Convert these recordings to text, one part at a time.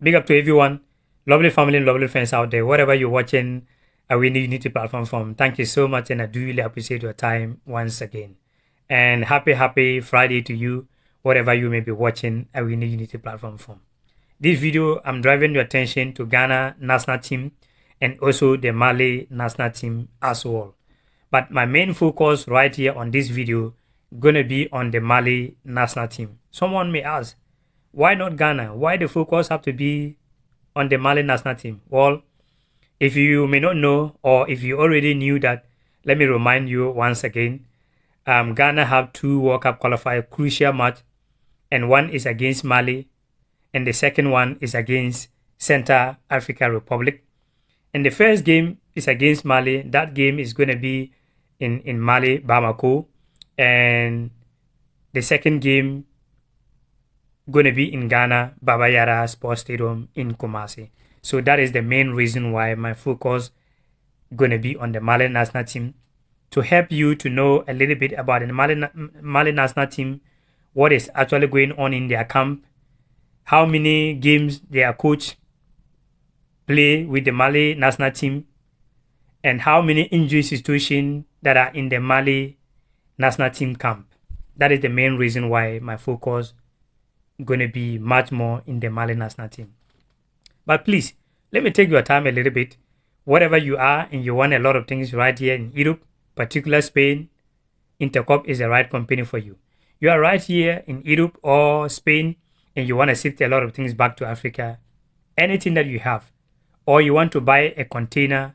Big up to everyone, lovely family, lovely friends out there, wherever you're watching Awini Unity platform from. Thank you so much, and I do really appreciate your time once again. And happy Friday to you, whatever you may be watching Awini Unity platform from. This video, I'm driving your attention to Ghana national team and also the Mali national team as well. But my main focus right here on this video gonna be on the Mali national team. Someone may ask, why not Ghana? Why the focus have to be on the Mali national team? Well, if you may not know, or if you already knew that, let me remind you once again. Ghana have 2 World Cup qualifier crucial match, and one is against Mali, and the second one is against Central African Republic. And the first game is against Mali. That game is going to be in Mali, Bamako, and the second game going to be in Ghana, Baba Yara Sports Stadium in Kumasi. So that is the main reason why my focus going to be on the Mali national team, to help you to know a little bit about the Mali national team, what is actually going on in their camp, how many games their coach play with the Mali national team, and how many injury situations that are in the Mali national team camp. That is the main reason why my focus going to be much more in the Mali national team. But please, let me take your time a little bit. Wherever you are and you want a lot of things right here in Europe, particular Spain, Intercop is the right company for you. You are right here in Europe or Spain and you want to shift a lot of things back to Africa, anything that you have, or you want to buy a container,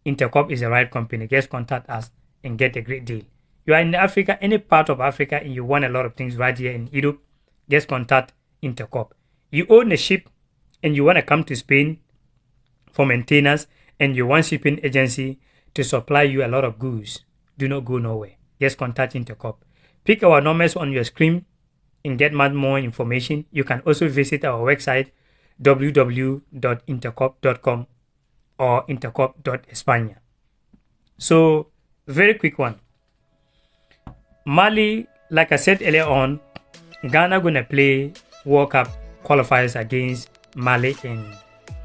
Intercop is the right company. Just contact us and get a great deal. You are in Africa, any part of Africa, and you want a lot of things right here in Europe, just contact Intercop. You own a ship and you want to come to Spain for maintenance and you want shipping agency to supply you a lot of goods, do not go nowhere. Just contact Intercop. Pick our numbers on your screen and get much more information. You can also visit our website www.intercop.com or intercop.españa. So, very quick one. Mali, like I said earlier on, Ghana gonna play World Cup qualifiers against Mali in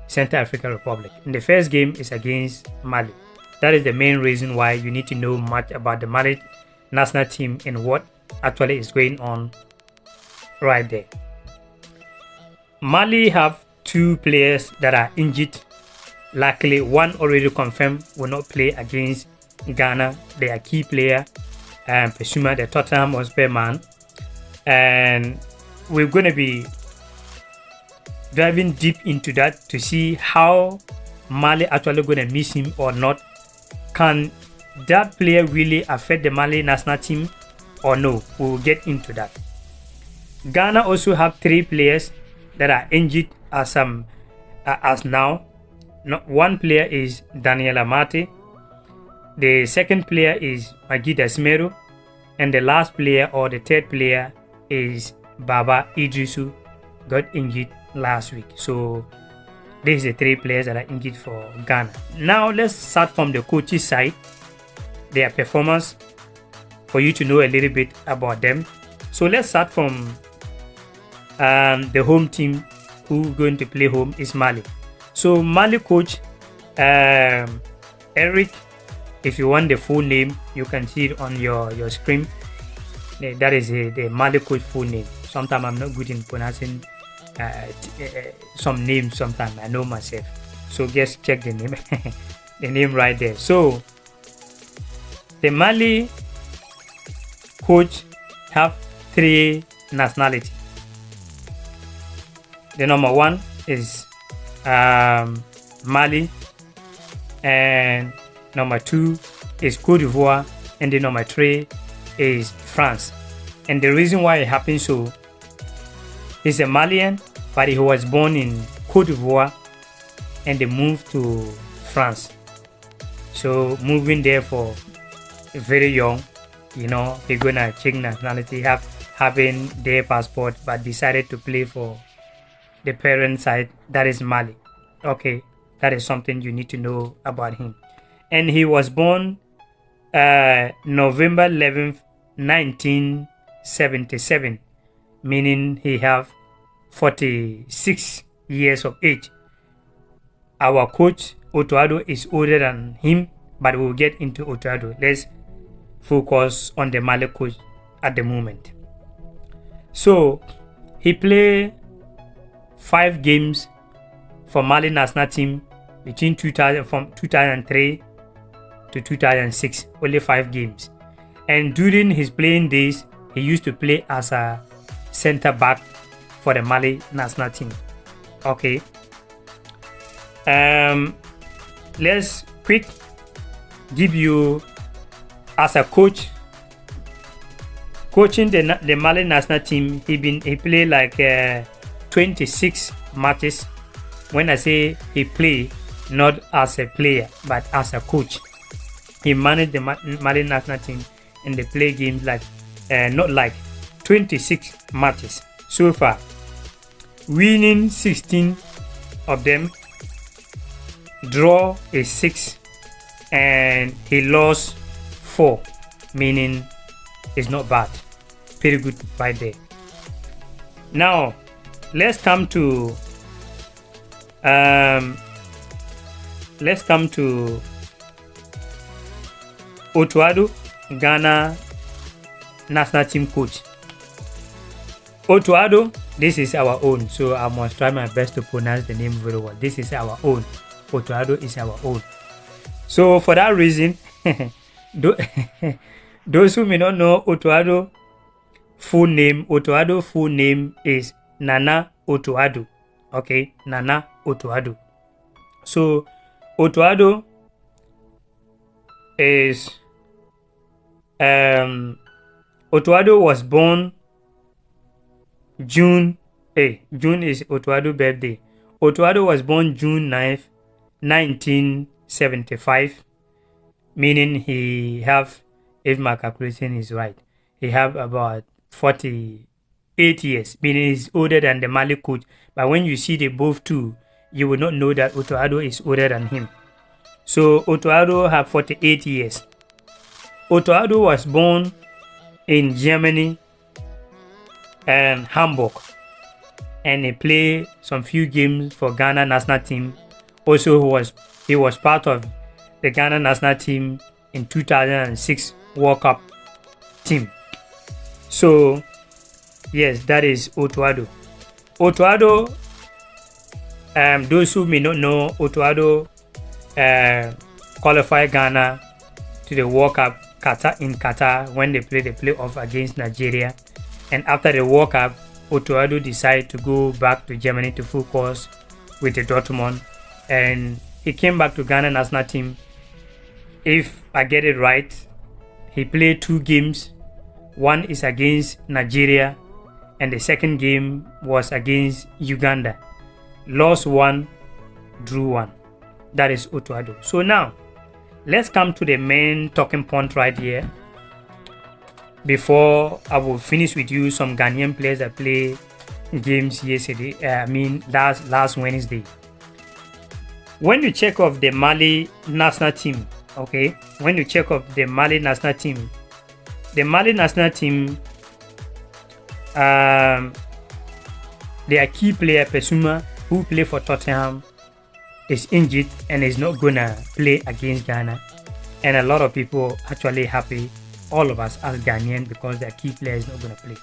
Central African Republic. And the first game is against Mali. That is the main reason why you need to know much about the Mali national team and what actually is going on right there. Mali have 2 players that are injured. Luckily, one already confirmed will not play against Ghana. They are key player, Pesuma, the Tottenham Hotspur man. And we're going to be diving deep into that to see how Mali actually going to miss him or not. Can that player really affect the Mali national team or no? We'll get into that. Ghana also have 3 players that are injured as now. One player is Daniel Amate. The second player is Magida Smeru. And the last player or the third player is Baba Idrisu, got injured last week. So these are the 3 players that are injured for Ghana. Now let's start from the coach's side, their performance, for you to know a little bit about them. So let's start from the home team who going to play home is Mali. So Mali coach Eric, if you want the full name, you can see it on your screen. That is the Mali coach full name. Sometimes I'm not good in pronouncing some names. Sometimes I know myself. So just check the name, the name right there. So the Mali coach have 3 nationalities. The number 1 is Mali, and number 2 is Cote d'Ivoire, and the number 3 is France. And the reason why it happens so, he's a Malian, but he was born in Cote d'Ivoire and they moved to France. So moving there for very young, you know, he's gonna change nationality, having their passport, but decided to play for the parent side, that is Mali. Okay, that is something you need to know about him. And he was born November 11th, 1977, meaning he have 46 years of age. Our coach Otuado is older than him, but we'll get into Otuado. Let's focus on the Mali coach at the moment. So he played 5 games for Mali national team between 2003 to 2006. Only 5 games. And during his playing days, he used to play as a center back for the Mali national team. Okay. Let's quick give you as a coach. Coaching the Mali national team, he played like 26 matches. When I say he played, not as a player but as a coach, he managed the Mali national team and they play games like not like 26 matches so far, winning 16 of them, draw is 6, and he lost 4, meaning it's not bad. Pretty good right there. Now let's come to Otuado, Ghana national team coach. Otuado, this is our own, so I must try my best to pronounce the name very well. This is our own. Otuado is our own. So for that reason, those who may not know Otuado full name is Nana Otuado. Okay, Nana Otuado. So Otuado is Otuado was born June is Otuado's birthday. Otuado was born June 9th, 1975, meaning he have, if my calculation is right, he have about 48 years, meaning he's older than the Mali coach. But when you see the both two, you will not know that Otuado is older than him. So Otuado have 48 years. Otuado was born in Germany and Hamburg, and he played some few games for Ghana national team. Also, he was part of the Ghana national team in 2006 World Cup team. So yes, that is Otuado. Otuado, those who may not know, Otuado qualified Ghana to the World Cup in Qatar when they played the playoff against Nigeria. And after the World Cup, Otuado decided to go back to Germany to focus with the Dortmund, and he came back to Ghana national team. If I get it right, he played 2 games. One is against Nigeria, and the second game was against Uganda. Lost 1, drew 1. That is Otuado. So now, let's come to the main talking point right here. Before I will finish with you some Ghanaian players that play games yesterday, last Wednesday. When you check off the Mali national team, okay, their key player Pesuma, who play for Tottenham, is injured and is not gonna play against Ghana, and a lot of people actually happy, all of us as Ghanaians, because their key player is not gonna play.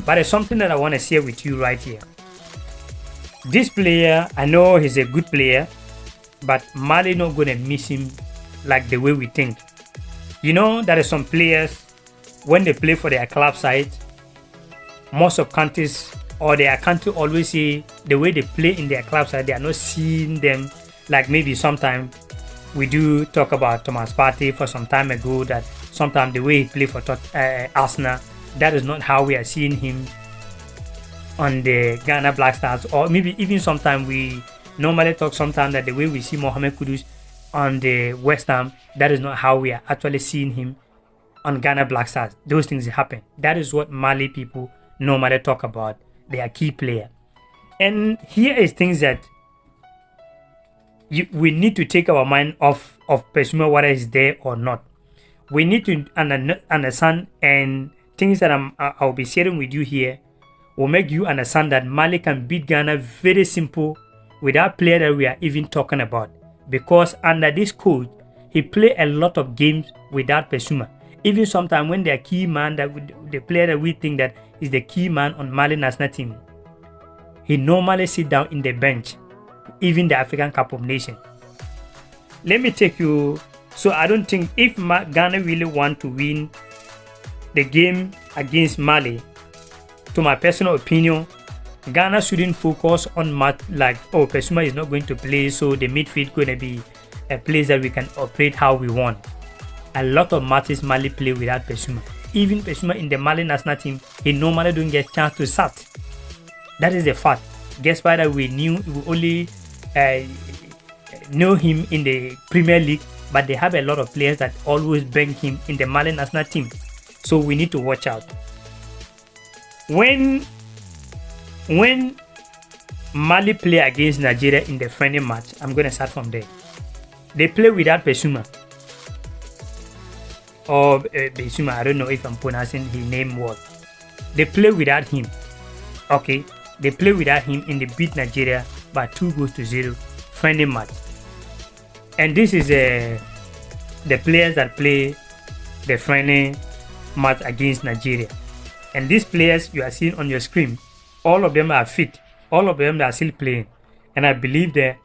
But it's something that I want to share with you right here. This player, I know he's a good player, but Mali not gonna miss him like the way we think. You know, there are some players, when they play for their club side, most of countries or their country always say the way they play in their club side, they are not seeing them like maybe sometimes we do talk about Thomas Partey for some time ago, that sometimes the way he play for Arsenal, that is not how we are seeing him on the Ghana Black Stars. Or maybe even sometimes we normally talk sometimes that the way we see Mohamed Kudus on the West Ham, that is not how we are actually seeing him on Ghana Black Stars. Those things happen. That is what Mali people normally talk about, their key player. And here is things that we need to take our mind off of Pesuma, whether it's there or not. We need to understand, and things that I'll be sharing with you here. will make you understand that Mali can beat Ghana very simple without player that we are even talking about. Because under this coach, he play a lot of games without Pesuma. Even sometimes when they are key man, the player that we think that is the key man on Mali national team, he normally sit down in the bench, even the African Cup of Nations. Let me take you. So I don't think if Ghana really want to win the game against Mali, to my personal opinion, Ghana shouldn't focus on like, oh, Pesuma is not going to play, so the midfield going to be a place that we can operate how we want. A lot of matches Mali play without Pesuma. Even Pesuma in the Mali national team, he normally don't get chance to start. That is the fact. Guess why that we only know him in the Premier League, but they have a lot of players that always bring him in the Mali national team. So we need to watch out. When Mali play against Nigeria in the friendly match, I'm going to start from there. They play without Pesuma. Or Pesuma, I don't know if I'm pronouncing his name well. They play without him. Okay, they play without him in the beat Nigeria by 2-0 friendly match. And this is the players that play the friendly match against Nigeria. And these players you are seeing on your screen, all of them are fit. All of them are still playing. And I believe that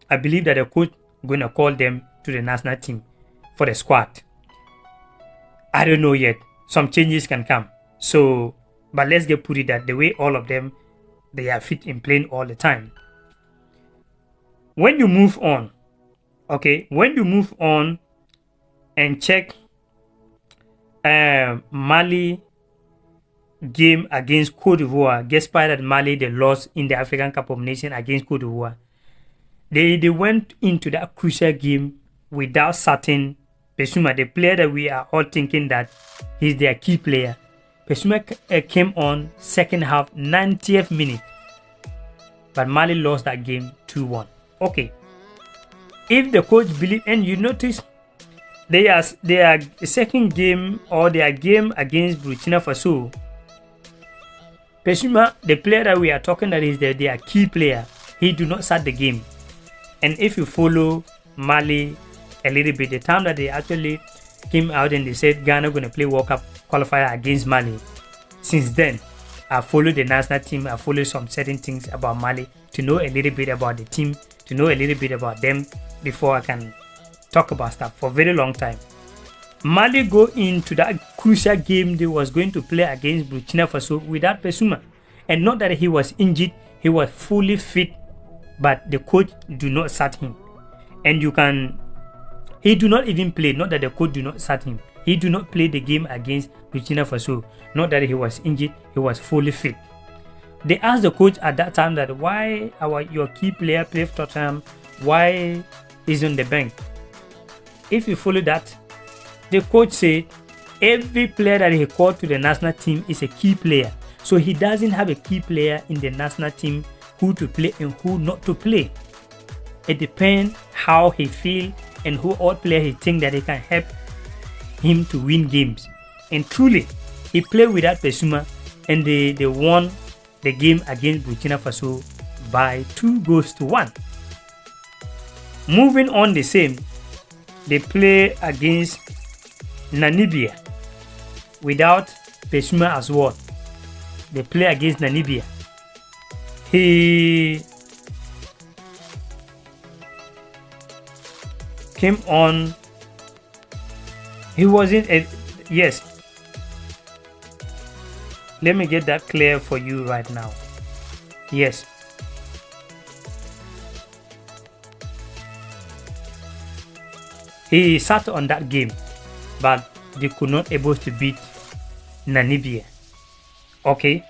the coach going to call them to the national team for the squad. I don't know yet. Some changes can come. So, but let's get put it that the way all of them, they are fit in playing all the time. When you move on, okay, when you move on and check Mali game against Cote d'Ivoire, despite that Mali they lost in the African Cup of Nations against Cote d'Ivoire, they went into that crucial game without starting Pesuma, the player that we are all thinking that he's their key player. Pesuma came on second half, 90th minute, but Mali lost that game 2-1. Okay, if the coach believe, and you notice their second game or their game against Burkina Faso, Pesuma, the player that we are talking that is their key player, he do not start the game. And if you follow Mali a little bit, the time that they actually came out and they said Ghana going to play World Cup qualifier against Mali, since then I followed the national team, I followed some certain things about Mali to know a little bit about the team, to know a little bit about them before I can talk about stuff for a very long time. Mali go into that crucial game they was going to play against Burkina Faso without Pesuma. And not that he was injured, he was fully fit, but the coach do not start him. And he do not even play, not that the coach do not start him. He do not play the game against Burkina Faso, not that he was injured, he was fully fit. They asked the coach at that time that why your key player play for Tottenham, why he's on the bench. If you follow that, the coach said every player that he called to the national team is a key player. So he doesn't have a key player in the national team who to play and who not to play. It depends how he feel and who all player he think that he can help him to win games. And truly, he played without Pesuma and they won the game against Burkina Faso by 2-1. Moving on the same, they play against Namibia without Pesuma as well. They play against Namibia. He came on. He wasn't a, yes. Let me get that clear for you right now. Yes. He sat on that game, but they could not able to beat Namibia. Okay.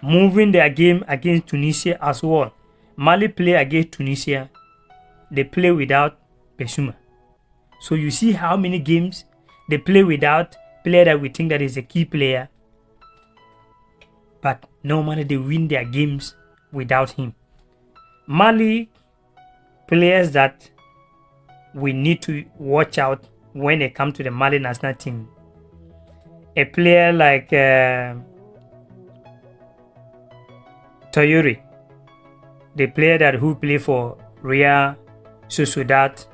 Moving their game against Tunisia as well. Mali play against Tunisia. They play without Pesuma. So you see how many games they play without player that we think that is a key player. But normally they win their games without him. Mali players that we need to watch out when it comes to the Mali national team. A player like Toyori, the player that who play for Real Sociedad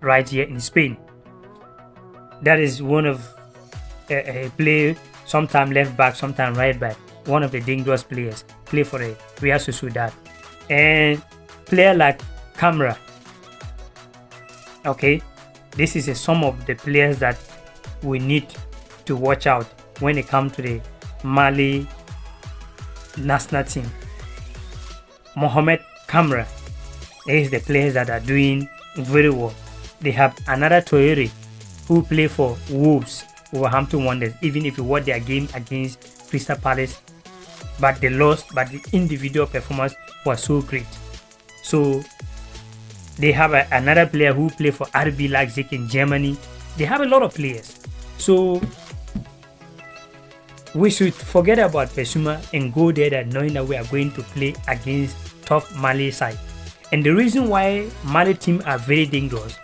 right here in Spain. That is one of a play, sometime left back, sometime right back. One of the dangerous players, play for the Real Sociedad. And player like Camera. Okay, this is some of the players that we need to watch out when it comes to the Mali national team. Mohamed Camera is the players that are doing very well. They have another Toyori who play for Wolverhampton Wanderers, even if you watch their game against Crystal Palace, but they lost, but the individual performance was so great. So they have another player who play for RB Leipzig in Germany. They have a lot of players. So we should forget about Pesuma and go there that knowing that we are going to play against tough Mali side. And the reason why Mali team are very dangerous,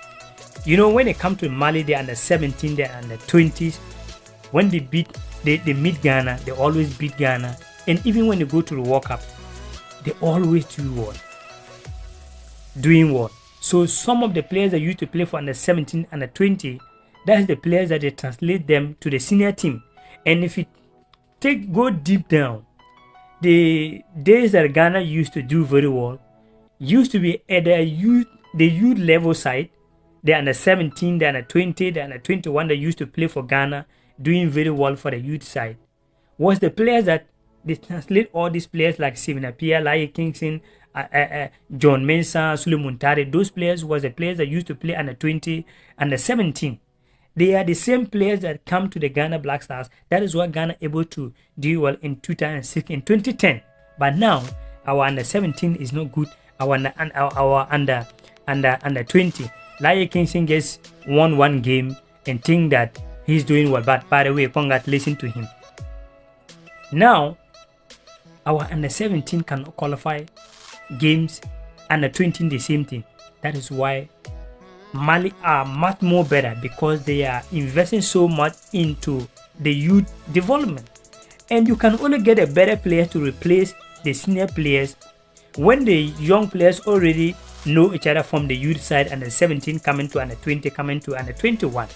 you know, when it comes to Mali, they're under 17, they're under 20s. When they meet Ghana, they always beat Ghana. And even when they go to the World Cup, they always doing well. So some of the players that used to play for under 17, under 20, that's the players that they translate them to the senior team. And if you go deep down, the days that Ghana used to do very well used to be at the youth level side. They're under 17, they're under 20, they're under 21 that used to play for Ghana, doing very well for the youth side. Was the players that they translate all these players like Steven Appiah, Laie Kingston, John Mensah, Suleiman Tare. Those players was the players that used to play under 20, under 17. They are the same players that come to the Ghana Black Stars. That is why Ghana able to do well in 2006, in 2010. But now our under 17 is not good. Our under 20. Laie Kingston gets won one game and think that he's doing well. But by the way, congratulations to him. Now our under 17 cannot qualify games, under 20 the same thing. That is why Mali are much more better, because they are investing so much into the youth development. And you can only get a better player to replace the senior players when the young players already know each other from the youth side, under 17 coming to under 20, coming to under 21.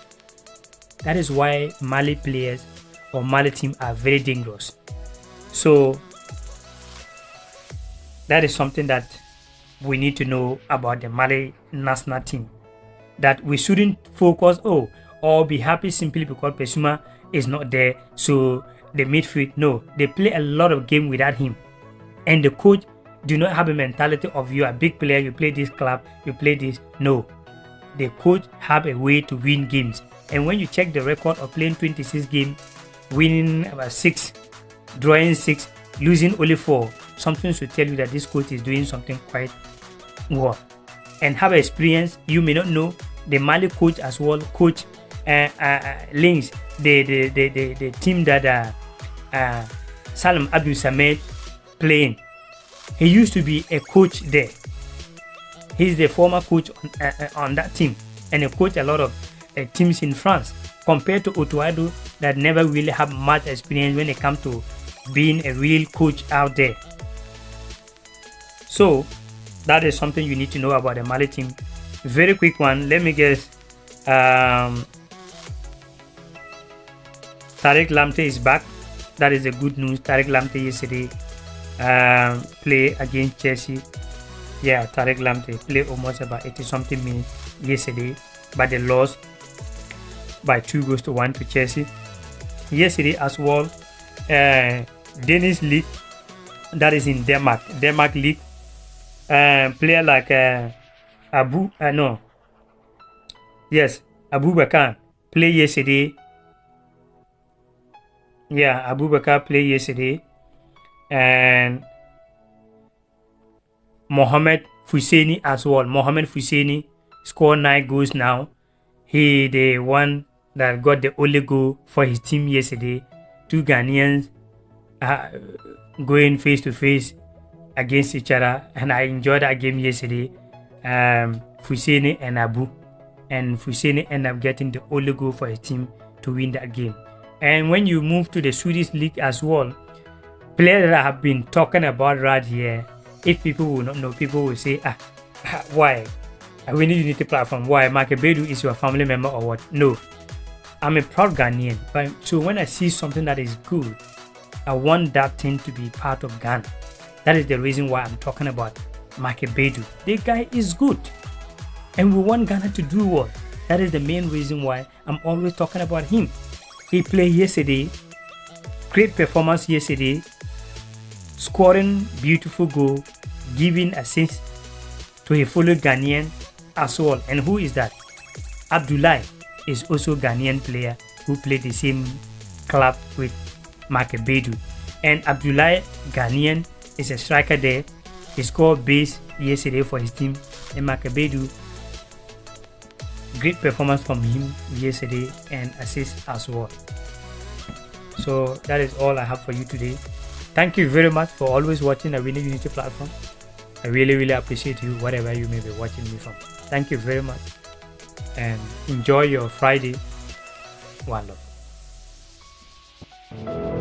That is why Mali players or Mali team are very dangerous. So that is something that we need to know about the Mali national team. That we shouldn't focus or be happy simply because Pesuma is not there. So the midfield, no, they play a lot of game without him. And the coach do not have a mentality of you are a big player, you play this club, you play this. No, the coach have a way to win games. And when you check the record of playing 26 games, winning about 6, drawing 6, losing only 4, something should tell you that this coach is doing something quite well. And have experience. You may not know the Mali coach as well, coach Links, the team that Salam Abdul Samed playing. He used to be a coach there. He's the former coach on that team, and he coached a lot of teams in France, compared to Otuado that never really have much experience when it comes to being a real coach out there. So that is something you need to know about the Mali team. Very quick one. Let me guess. Tariq Lamptey is back. That is the good news. Tariq Lamptey yesterday play against Chelsea. Yeah, Tariq Lamptey played almost about 80 something minutes yesterday, but they lost by 2-1 to Chelsea. Yesterday as well, Danish League, that is in Denmark League. Player like Abu Bakar play yesterday. Yeah, Abu Bakar play yesterday, and Mohamed Fousseni as well. Mohamed Fousseni scored 9 goals now. He the one that got the only goal for his team yesterday. 2 Ghanaians going face to face against each other, and I enjoyed that game yesterday. Fousseni and Abu, and Fousseni ended up getting the only goal for his team to win that game. And when you move to the Swedish league as well, player that I have been talking about right here, if people will not know, people will say, why? We need Unity platform. Why? Makebedu is your family member or what? No. I'm a proud Ghanaian. But so when I see something that is good, I want that thing to be part of Ghana. That is the reason why I'm talking about Makebedu. The guy is good. And we want Ghana to do well. That is the main reason why I'm always talking about him. He played yesterday. Great performance yesterday. Scoring beautiful goal. Giving assist to a fellow Ghanaian as well. And who is that? Abdullahi is also a Ghanaian player who played the same club with Makebedu. And Abdullahi Ghanaian is a striker there. He scored base yesterday for his team. And Makebedu, great performance from him yesterday and assist as well. So that is all I have for you today. Thank you very much for always watching Awini Unity platform. I really appreciate you, whatever you may be watching me from. Thank you very much and enjoy your Friday. One love.